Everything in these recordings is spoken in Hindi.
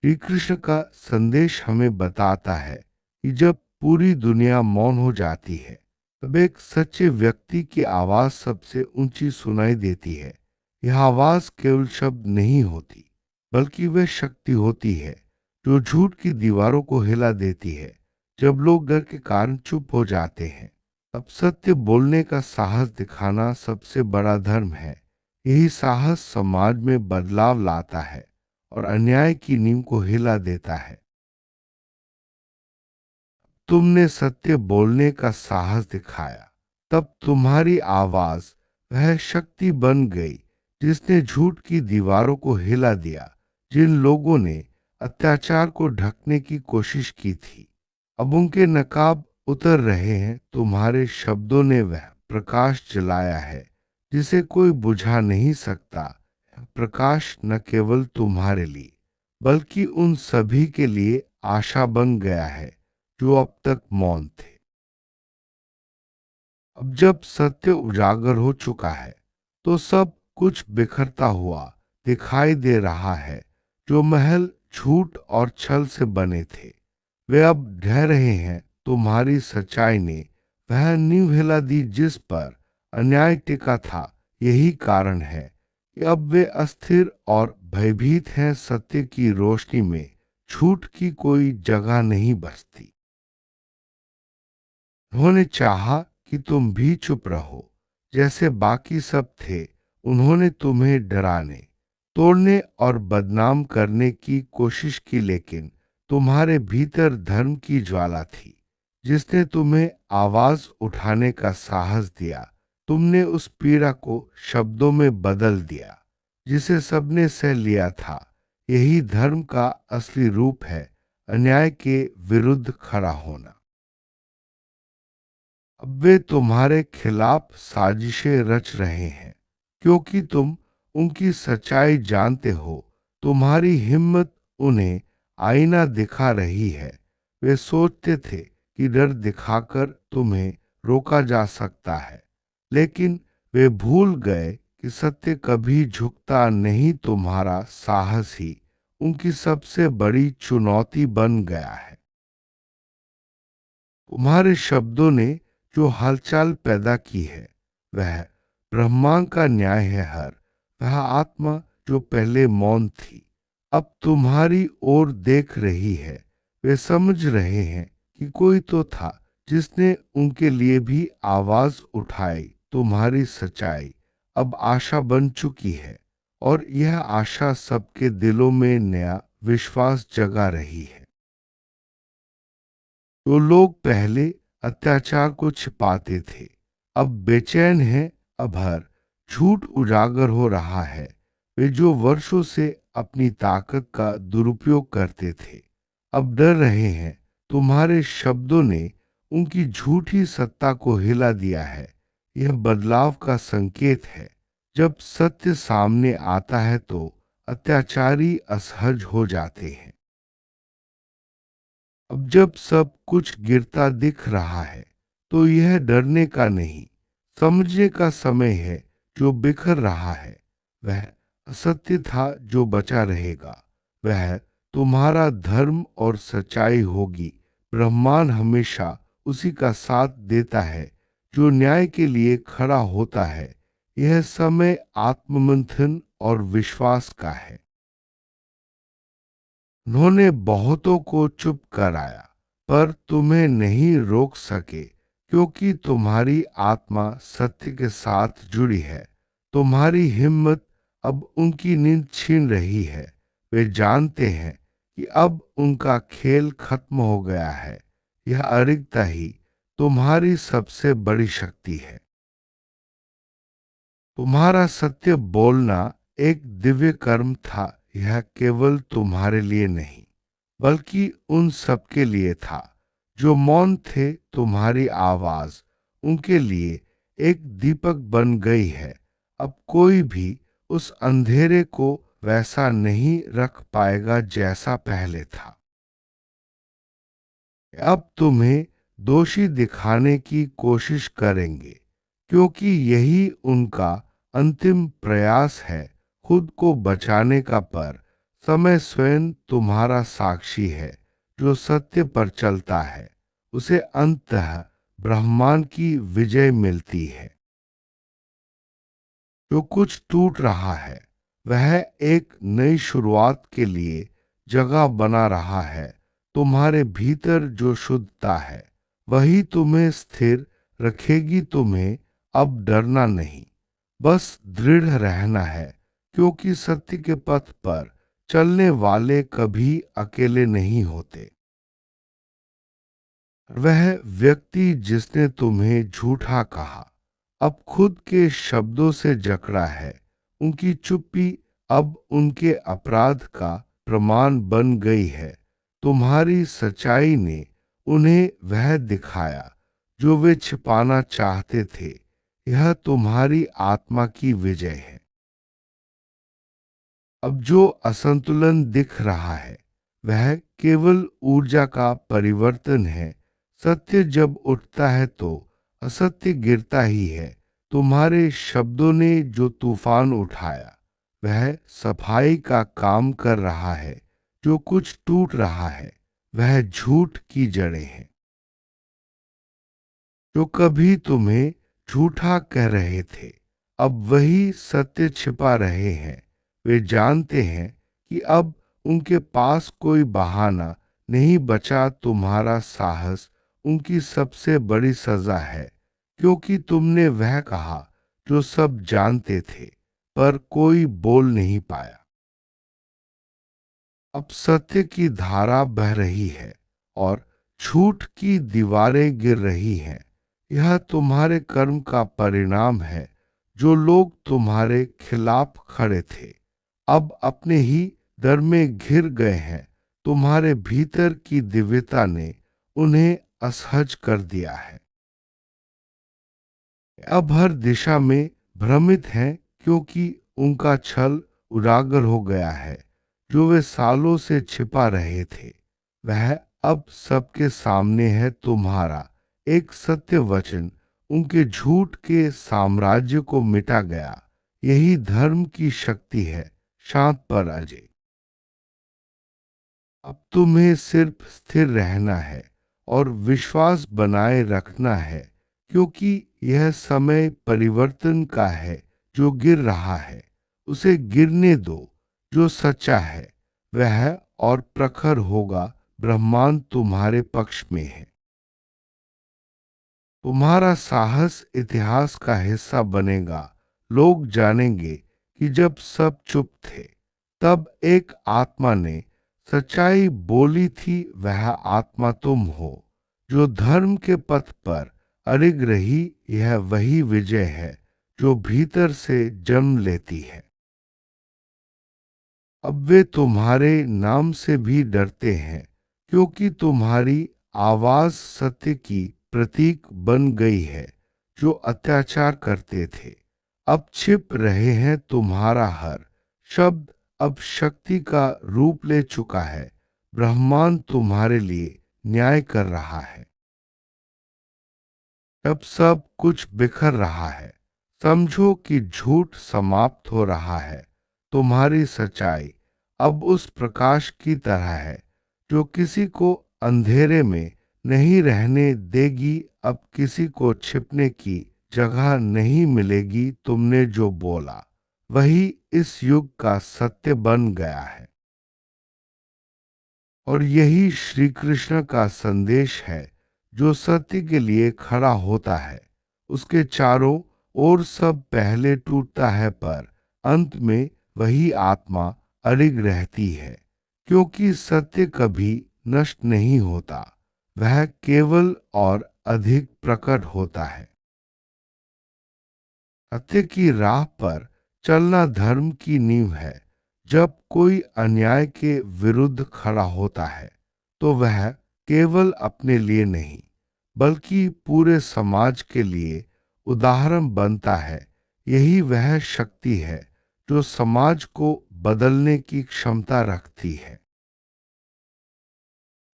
श्री कृष्ण का संदेश हमें बताता है कि जब पूरी दुनिया मौन हो जाती है तब एक सच्चे व्यक्ति की आवाज सबसे ऊंची सुनाई देती है। यह आवाज केवल शब्द नहीं होती, बल्कि वह शक्ति होती है जो झूठ की दीवारों को हिला देती है। जब लोग डर के कारण चुप हो जाते हैं, तब सत्य बोलने का साहस दिखाना सबसे बड़ा धर्म है। यही साहस समाज में बदलाव लाता है और अन्याय की नींव को हिला देता है। तुमने सत्य बोलने का साहस दिखाया, तब तुम्हारी आवाज वह शक्ति बन गई जिसने झूठ की दीवारों को हिला दिया। जिन लोगों ने अत्याचार को ढकने की कोशिश की थी, अब उनके नकाब उतर रहे हैं। तुम्हारे शब्दों ने वह प्रकाश जलाया है जिसे कोई बुझा नहीं सकता। प्रकाश न केवल तुम्हारे लिए, बल्कि उन सभी के लिए आशा बन गया है जो अब तक मौन थे। अब जब सत्य उजागर हो चुका है, तो सब कुछ बिखरता हुआ दिखाई दे रहा है। जो महल झूठ और छल से बने थे, वे अब ढह रहे हैं। तुम्हारी सच्चाई ने वह नींव हिला दी जिस पर अन्याय टिका था। यही कारण है कि अब वे अस्थिर और भयभीत हैं। सत्य की रोशनी में झूठ की कोई जगह नहीं बचती। उन्होंने चाहा कि तुम भी चुप रहो जैसे बाकी सब थे। उन्होंने तुम्हें डराने, तोड़ने और बदनाम करने की कोशिश की, लेकिन तुम्हारे भीतर धर्म की ज्वाला थी जिसने तुम्हें आवाज उठाने का साहस दिया। तुमने उस पीड़ा को शब्दों में बदल दिया जिसे सबने सह लिया था। यही धर्म का असली रूप है, अन्याय के विरुद्ध खड़ा होना। अब वे तुम्हारे खिलाफ साजिशें रच रहे हैं क्योंकि तुम उनकी सच्चाई जानते हो। तुम्हारी हिम्मत उन्हें आईना दिखा रही है। वे सोचते थे कि डर दिखाकर तुम्हें रोका जा सकता है, लेकिन वे भूल गए कि सत्य कभी झुकता नहीं। तुम्हारा साहस ही उनकी सबसे बड़ी चुनौती बन गया है। तुम्हारे शब्दों ने जो हलचल पैदा की है, वह ब्रह्मांड का न्याय है। हर वह आत्मा जो पहले मौन थी, अब तुम्हारी ओर देख रही है। वे समझ रहे हैं कि कोई तो था जिसने उनके लिए भी आवाज उठाई। तुम्हारी सच्चाई अब आशा बन चुकी है और यह आशा सबके दिलों में नया विश्वास जगा रही है। जो लोग पहले अत्याचार को छिपाते थे, अब बेचैन हैं। अब हर झूठ उजागर हो रहा है। वे जो वर्षों से अपनी ताकत का दुरुपयोग करते थे, अब डर रहे हैं। तुम्हारे शब्दों ने उनकी झूठी सत्ता को हिला दिया है। यह बदलाव का संकेत है। जब सत्य सामने आता है तो अत्याचारी असहज हो जाते हैं। अब जब सब कुछ गिरता दिख रहा है, तो यह डरने का नहीं, समझने का समय है। जो बिखर रहा है वह असत्य था जो बचा रहेगा। वह तुम्हारा धर्म और सच्चाई होगी। ब्रह्मांड हमेशा उसी का साथ देता है जो न्याय के लिए खड़ा होता है। यह समय आत्ममंथन और विश्वास का है। उन्होंने बहुतों को चुप कराया, पर तुम्हें नहीं रोक सके क्योंकि तुम्हारी आत्मा सत्य के साथ जुड़ी है। तुम्हारी हिम्मत अब उनकी नींद छीन रही है। वे जानते हैं कि अब उनका खेल खत्म हो गया है। यह अरिगता ही तुम्हारी सबसे बड़ी शक्ति है। तुम्हारा सत्य बोलना एक दिव्य कर्म था। यह केवल तुम्हारे लिए नहीं, बल्कि उन सबके लिए था जो मौन थे। तुम्हारी आवाज उनके लिए एक दीपक बन गई है। अब कोई भी उस अंधेरे को वैसा नहीं रख पाएगा जैसा पहले था। अब तुम्हें दोषी दिखाने की कोशिश करेंगे क्योंकि यही उनका अंतिम प्रयास है खुद को बचाने का। पर समय स्वयं तुम्हारा साक्षी है। जो सत्य पर चलता है उसे अंततः ब्रह्मांड की विजय मिलती है। जो कुछ टूट रहा है वह एक नई शुरुआत के लिए जगह बना रहा है। तुम्हारे भीतर जो शुद्धता है वही तुम्हें स्थिर रखेगी। तुम्हें अब डरना नहीं, बस दृढ़ रहना है, क्योंकि सत्य के पथ पर चलने वाले कभी अकेले नहीं होते। वह व्यक्ति जिसने तुम्हें झूठा कहा अब खुद के शब्दों से जकड़ा है। उनकी चुप्पी अब उनके अपराध का प्रमाण बन गई है। तुम्हारी सच्चाई ने उन्हें वह दिखाया जो वे छिपाना चाहते थे। यह तुम्हारी आत्मा की विजय है। अब जो असंतुलन दिख रहा है वह केवल ऊर्जा का परिवर्तन है। सत्य जब उठता है तो असत्य गिरता ही है। तुम्हारे शब्दों ने जो तूफान उठाया वह सफाई का काम कर रहा है। जो कुछ टूट रहा है वह झूठ की जड़ें हैं। जो कभी तुम्हें झूठा कह रहे थे अब वही सत्य छिपा रहे हैं। वे जानते हैं कि अब उनके पास कोई बहाना नहीं बचा। तुम्हारा साहस उनकी सबसे बड़ी सजा है, क्योंकि तुमने वह कहा जो सब जानते थे पर कोई बोल नहीं पाया। अब सत्य की धारा बह रही है और झूठ की दीवारें गिर रही हैं। यह तुम्हारे कर्म का परिणाम है। जो लोग तुम्हारे खिलाफ खड़े थे अब अपने ही डर में घिर गए हैं। तुम्हारे भीतर की दिव्यता ने उन्हें असहज कर दिया है। अब हर दिशा में भ्रमित हैं, क्योंकि उनका छल उजागर हो गया है। जो वे सालों से छिपा रहे थे वह अब सबके सामने है। तुम्हारा एक सत्य वचन उनके झूठ के साम्राज्य को मिटा गया। यही धर्म की शक्ति है, शांत पर अजय। अब तुम्हें सिर्फ स्थिर रहना है और विश्वास बनाए रखना है, क्योंकि यह समय परिवर्तन का है। जो गिर रहा है उसे गिरने दो। जो सच्चा है वह और प्रखर होगा। ब्रह्मांड तुम्हारे पक्ष में है। तुम्हारा साहस इतिहास का हिस्सा बनेगा। लोग जानेंगे कि जब सब चुप थे तब एक आत्मा ने सच्चाई बोली थी। वह आत्मा तुम हो जो धर्म के पथ पर अडिग रही। यह वही विजय है जो भीतर से जन्म लेती है। अब वे तुम्हारे नाम से भी डरते हैं, क्योंकि तुम्हारी आवाज सत्य की प्रतीक बन गई है। जो अत्याचार करते थे अब छिप रहे हैं। तुम्हारा हर शब्द अब शक्ति का रूप ले चुका है। ब्रह्मांड तुम्हारे लिए न्याय कर रहा है। जब सब कुछ बिखर रहा है समझो कि झूठ समाप्त हो रहा है। तुम्हारी सच्चाई अब उस प्रकाश की तरह है जो किसी को अंधेरे में नहीं रहने देगी। अब किसी को छिपने की जगह नहीं मिलेगी। तुमने जो बोला वही इस युग का सत्य बन गया है। और यही श्री कृष्ण का संदेश है। जो सत्य के लिए खड़ा होता है उसके चारों ओर सब पहले टूटता है, पर अंत में वही आत्मा अडिग रहती है। क्योंकि सत्य कभी नष्ट नहीं होता, वह केवल और अधिक प्रकट होता है। सत्य की राह पर चलना धर्म की नींव है। जब कोई अन्याय के विरुद्ध खड़ा होता है तो वह केवल अपने लिए नहीं बल्कि पूरे समाज के लिए उदाहरण बनता है। यही वह शक्ति है जो समाज को बदलने की क्षमता रखती है।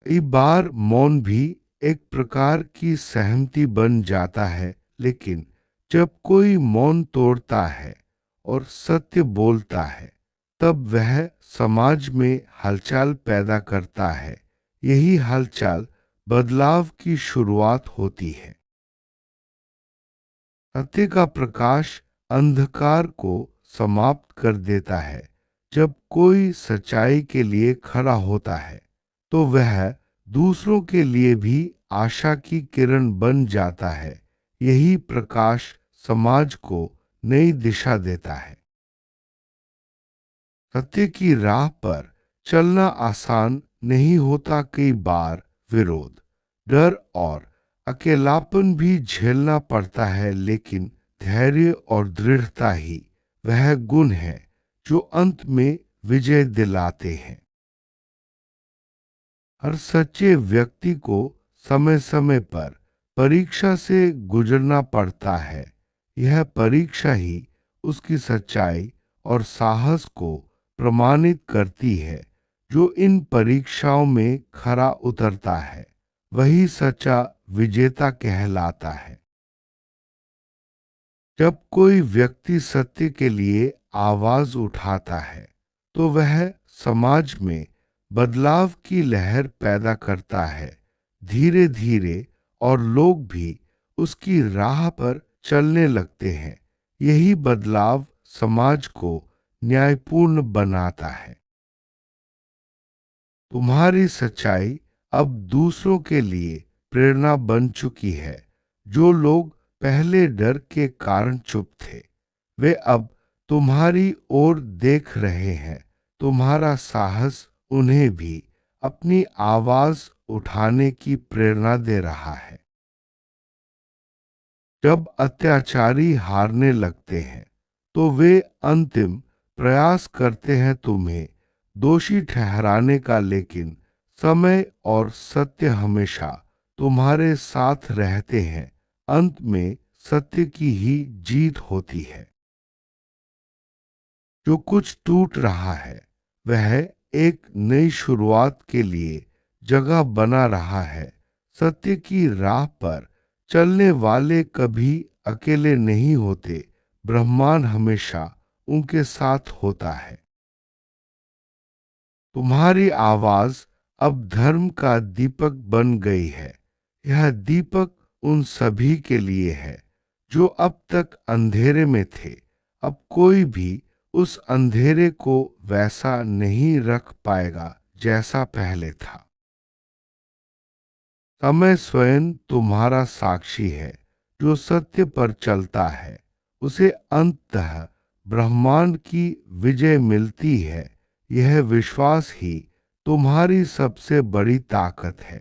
कई बार मौन भी एक प्रकार की सहमति बन जाता है, लेकिन जब कोई मौन तोड़ता है और सत्य बोलता है तब वह समाज में हलचल पैदा करता है। यही हलचल बदलाव की शुरुआत होती है। सत्य का प्रकाश अंधकार को समाप्त कर देता है। जब कोई सच्चाई के लिए खड़ा होता है तो वह दूसरों के लिए भी आशा की किरण बन जाता है। यही प्रकाश समाज को नई दिशा देता है। सत्य की राह पर चलना आसान नहीं होता। कई बार विरोध, डर और अकेलापन भी झेलना पड़ता है, लेकिन धैर्य और दृढ़ता ही वह गुण है जो अंत में विजय दिलाते हैं। हर सच्चे व्यक्ति को समय समय पर परीक्षा से गुजरना पड़ता है। यह परीक्षा ही उसकी सच्चाई और साहस को प्रमाणित करती है। जो इन परीक्षाओं में खरा उतरता है वही सच्चा विजेता कहलाता है। जब कोई व्यक्ति सत्य के लिए आवाज उठाता है तो वह समाज में बदलाव की लहर पैदा करता है। धीरे धीरे और लोग भी उसकी राह पर चलने लगते हैं। यही बदलाव समाज को न्यायपूर्ण बनाता है। तुम्हारी सच्चाई अब दूसरों के लिए प्रेरणा बन चुकी है। जो लोग पहले डर के कारण चुप थे वे अब तुम्हारी ओर देख रहे हैं। तुम्हारा साहस उन्हें भी अपनी आवाज उठाने की प्रेरणा दे रहा है। जब अत्याचारी हारने लगते हैं तो वे अंतिम प्रयास करते हैं तुम्हें दोषी ठहराने का, लेकिन समय और सत्य हमेशा तुम्हारे साथ रहते हैं। अंत में सत्य की ही जीत होती है। जो कुछ टूट रहा है वह एक नई शुरुआत के लिए जगह बना रहा है। सत्य की राह पर चलने वाले कभी अकेले नहीं होते। ब्रह्मांड हमेशा उनके साथ होता है। तुम्हारी आवाज अब धर्म का दीपक बन गई है। यह दीपक उन सभी के लिए है जो अब तक अंधेरे में थे। अब कोई भी उस अंधेरे को वैसा नहीं रख पाएगा जैसा पहले था। समय स्वयं तुम्हारा साक्षी है। जो सत्य पर चलता है उसे अंततः ब्रह्मांड की विजय मिलती है। यह विश्वास ही तुम्हारी सबसे बड़ी ताकत है।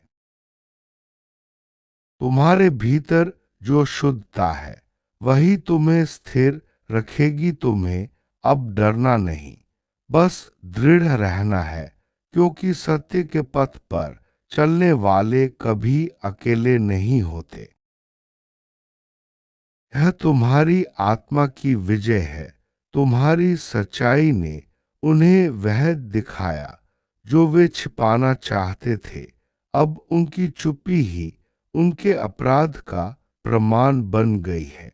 तुम्हारे भीतर जो शुद्धता है वही तुम्हें स्थिर रखेगी। तुम्हें अब डरना नहीं, बस दृढ़ रहना है, क्योंकि सत्य के पथ पर चलने वाले कभी अकेले नहीं होते। यह तुम्हारी आत्मा की विजय है। तुम्हारी सच्चाई ने उन्हें वह दिखाया जो वे छिपाना चाहते थे। अब उनकी चुप्पी ही उनके अपराध का प्रमाण बन गई है।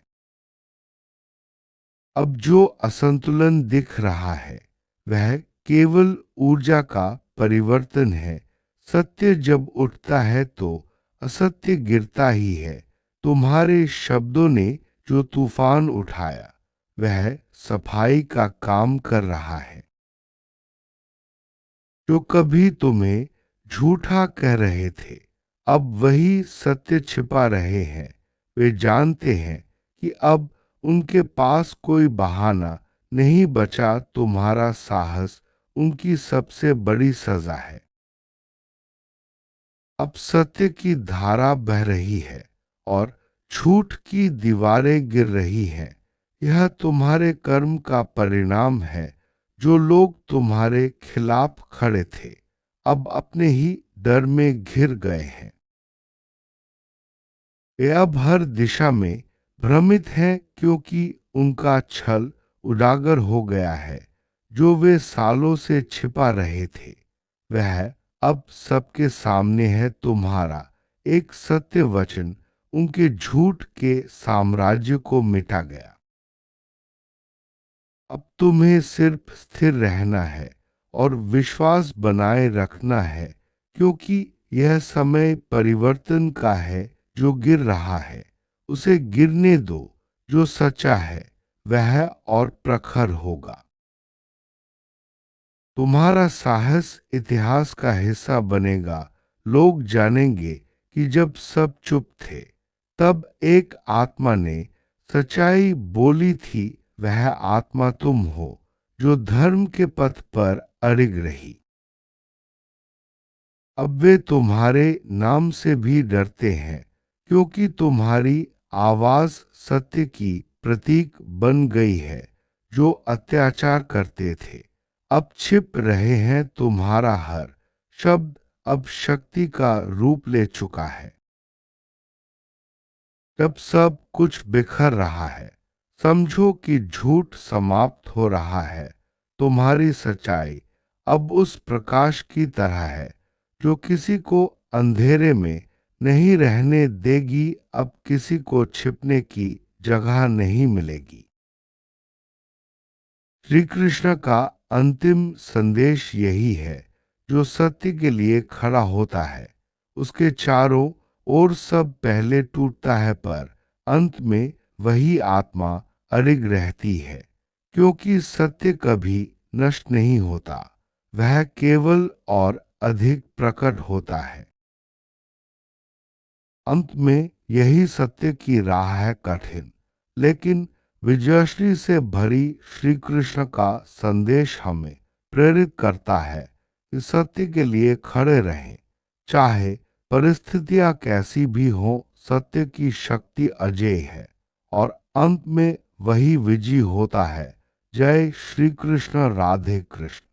अब जो असंतुलन दिख रहा है वह केवल ऊर्जा का परिवर्तन है। सत्य जब उठता है तो असत्य गिरता ही है। तुम्हारे शब्दों ने जो तूफान उठाया वह सफाई का काम कर रहा है। जो कभी तुम्हें झूठा कह रहे थे अब वही सत्य छिपा रहे हैं। वे जानते हैं कि अब उनके पास कोई बहाना नहीं बचा। तुम्हारा साहस उनकी सबसे बड़ी सजा है। अब सत्य की धारा बह रही है और झूठ की दीवारें गिर रही हैं। यह तुम्हारे कर्म का परिणाम है। जो लोग तुम्हारे खिलाफ खड़े थे अब अपने ही डर में घिर गए हैं। वे अब हर दिशा में भ्रमित हैं, क्योंकि उनका छल उजागर हो गया है। जो वे सालों से छिपा रहे थे वह अब सबके सामने है। तुम्हारा एक सत्य वचन उनके झूठ के साम्राज्य को मिटा गया। अब तुम्हें सिर्फ स्थिर रहना है और विश्वास बनाए रखना है, क्योंकि यह समय परिवर्तन का है। जो गिर रहा है उसे गिरने दो, जो सच्चा है वह और प्रखर होगा। तुम्हारा साहस इतिहास का हिस्सा बनेगा। लोग जानेंगे कि जब सब चुप थे, तब एक आत्मा ने सच्चाई बोली थी। वह आत्मा तुम हो, जो धर्म के पथ पर अड़िग रही। अब वे तुम्हारे नाम से भी डरते हैं, क्योंकि तुम्हारी आवाज सत्य की प्रतीक बन गई है। जो अत्याचार करते थे अब छिप रहे हैं। तुम्हारा हर शब्द अब शक्ति का रूप ले चुका है। जब सब कुछ बिखर रहा है, समझो कि झूठ समाप्त हो रहा है। तुम्हारी सच्चाई अब उस प्रकाश की तरह है जो किसी को अंधेरे में नहीं रहने देगी। अब किसी को छिपने की जगह नहीं मिलेगी। श्री कृष्ण का अंतिम संदेश यही है। जो सत्य के लिए खड़ा होता है उसके चारों ओर सब पहले टूटता है, पर अंत में वही आत्मा अडिग रहती है। क्योंकि सत्य कभी नष्ट नहीं होता, वह केवल और अधिक प्रकट होता है। अंत में यही सत्य की राह है कठिन, लेकिन विजयश्री से भरी। श्री कृष्ण का संदेश हमें प्रेरित करता है कि सत्य के लिए खड़े रहें, चाहे परिस्थितियां कैसी भी हो। सत्य की शक्ति अजेय है और अंत में वही विजयी होता है। जय श्री कृष्ण, राधे कृष्ण।